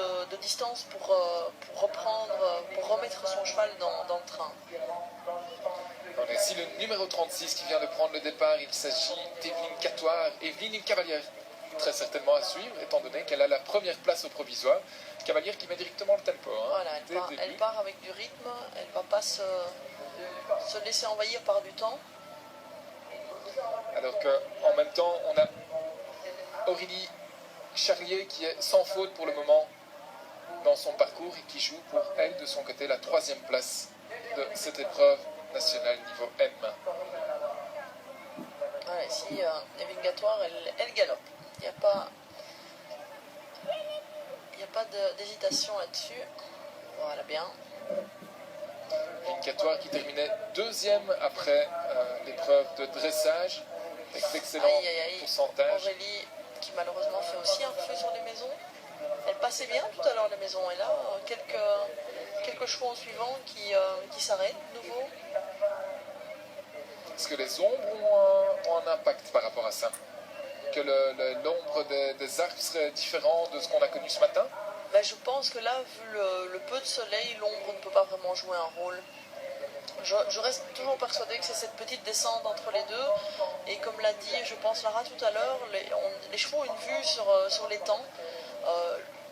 de distance pour reprendre, pour remettre son cheval dans le train. On a ici le numéro 36 qui vient de prendre le départ. Il s'agit d'Evelyne Catoire. Evelyne, une cavalière très certainement à suivre, étant donné qu'elle a la première place au provisoire. Cavalière qui met directement le tempo. Voilà, elle part avec du rythme, elle ne va pas se laisser envahir par du temps. Alors qu'en même temps, on a Aurélie Charlier qui est sans faute pour le moment dans son parcours et qui joue pour elle de son côté la 3e place de cette épreuve nationale niveau M. Voilà, ici, Evelyne Catoire, elle galope. Il n'y a pas d'hésitation là-dessus. Voilà, bien. Evelyne Catoire qui terminait 2e après l'épreuve de dressage avec d'excellents pourcentages. Aurélie qui malheureusement fait aussi un feu sur les maisons. Elle passait bien tout à l'heure les maisons et là quelques chevaux en suivant qui s'arrêtent de nouveau. Est-ce que les ombres ont un impact par rapport à ça? Que l'ombre des arbres serait différent de ce qu'on a connu ce matin? Ben, je pense que là, vu le peu de soleil, l'ombre ne peut pas vraiment jouer un rôle. Je reste toujours persuadée que c'est cette petite descente entre les deux. Et comme l'a dit, je pense Lara tout à l'heure, les chevaux ont une vue sur l'étang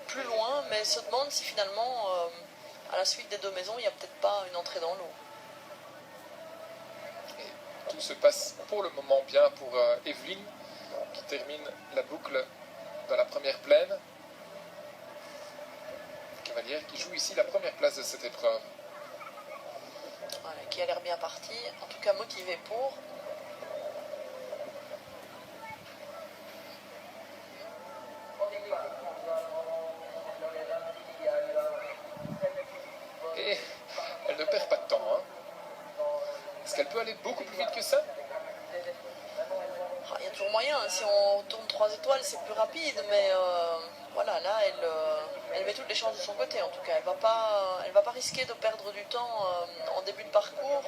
plus loin, mais se demandent si finalement, à la suite des 2 maisons, il n'y a peut-être pas une entrée dans l'eau. Tout se passe pour le moment bien pour Evelyne qui termine la boucle dans la première plaine. Cavalière qui joue ici la première place de cette épreuve. Voilà, qui a l'air bien parti, en tout cas motivé pour. Et elle ne perd pas de temps. Est-ce qu'elle peut aller beaucoup plus vite que ça? Il y a toujours moyen, si on tourne 3 étoiles c'est plus rapide, mais voilà, là elle met toutes les chances de son côté en tout cas. Elle va pas risquer de perdre du temps en début de parcours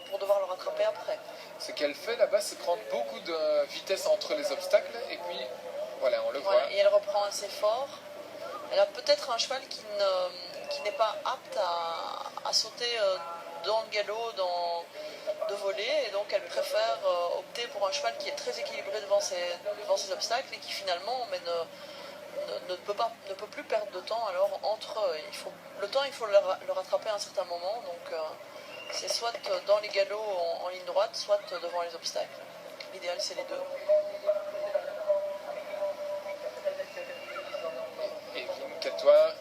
pour devoir le rattraper après. Ce qu'elle fait là-bas, c'est prendre beaucoup de vitesse entre les obstacles et puis voilà, on le voit. Et elle reprend assez fort. Elle a peut-être un cheval qui n'est pas apte à sauter dans le galop, de voler, et donc elle préfère opter pour un cheval qui est très équilibré devant ses obstacles et qui finalement ne peut plus perdre de temps. Alors il faut le rattraper à un certain moment, donc c'est soit dans les galops en ligne droite, soit devant les obstacles. L'idéal c'est les deux. Et Evelyne Catoire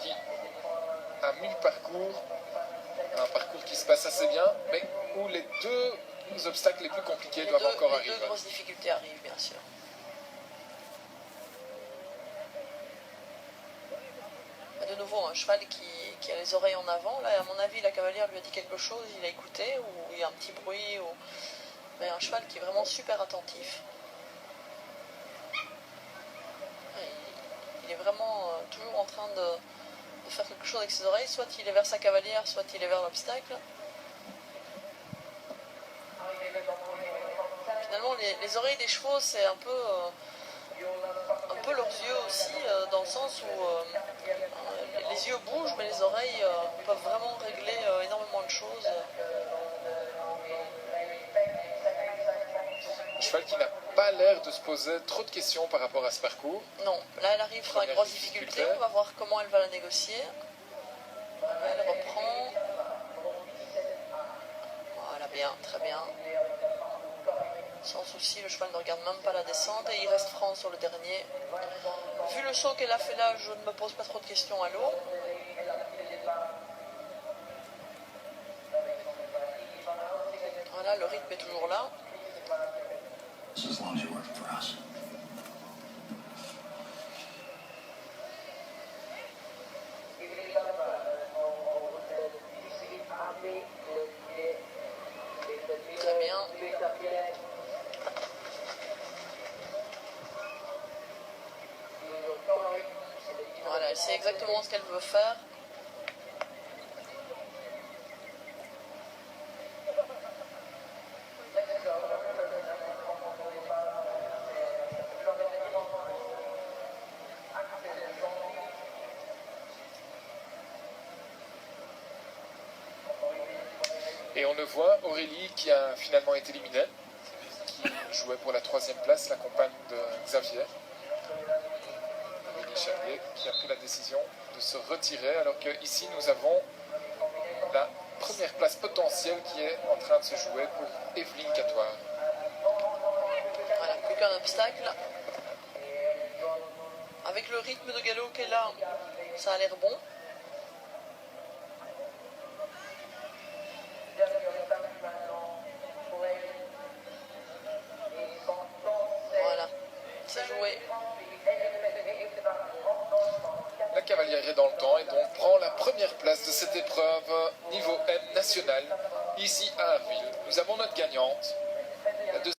qui a mis le parcours, un parcours qui se passe assez bien, mais où les 2 obstacles les plus compliqués doivent encore arriver. Les 2 grosses difficultés arrivent, bien sûr. De nouveau, un cheval qui a les oreilles en avant. Là, à mon avis, la cavalière lui a dit quelque chose, il a écouté, ou il y a un petit bruit. Mais un cheval qui est vraiment super attentif. Il est vraiment toujours en train de faire quelque chose avec ses oreilles. Soit il est vers sa cavalière, soit il est vers l'obstacle. Finalement, les oreilles des chevaux, c'est un peu leurs yeux aussi, dans le sens où les yeux bougent, mais les oreilles peuvent vraiment régler énormément de choses. Un cheval qui n'a pas l'air de se poser trop de questions par rapport à ce parcours. Non, là elle arrive sur une grosse difficulté, on va voir comment elle va la négocier. Elle reprend. Voilà, bien, très bien. Sans souci, le cheval ne regarde même pas la descente et il reste franc sur le dernier. Vu le saut qu'elle a fait là, je ne me pose pas trop de questions à l'eau. Voilà, le rythme est toujours là. Très bien. Voilà, elle sait exactement ce qu'elle veut faire. Et on le voit, Aurélie qui a finalement été éliminée, qui jouait pour la 3e place, la compagne de Xavier. Aurélie Charrier qui a pris la décision de se retirer, alors qu'ici nous avons la première place potentielle qui est en train de se jouer pour Evelyne Catoire. Voilà, plus qu'un obstacle. Avec le rythme de galop qu'elle a, ça a l'air bon. Voilà, c'est joué. La cavalière est dans le temps et donc prend la première place de cette épreuve niveau M national ici à Arville. Nous avons notre gagnante.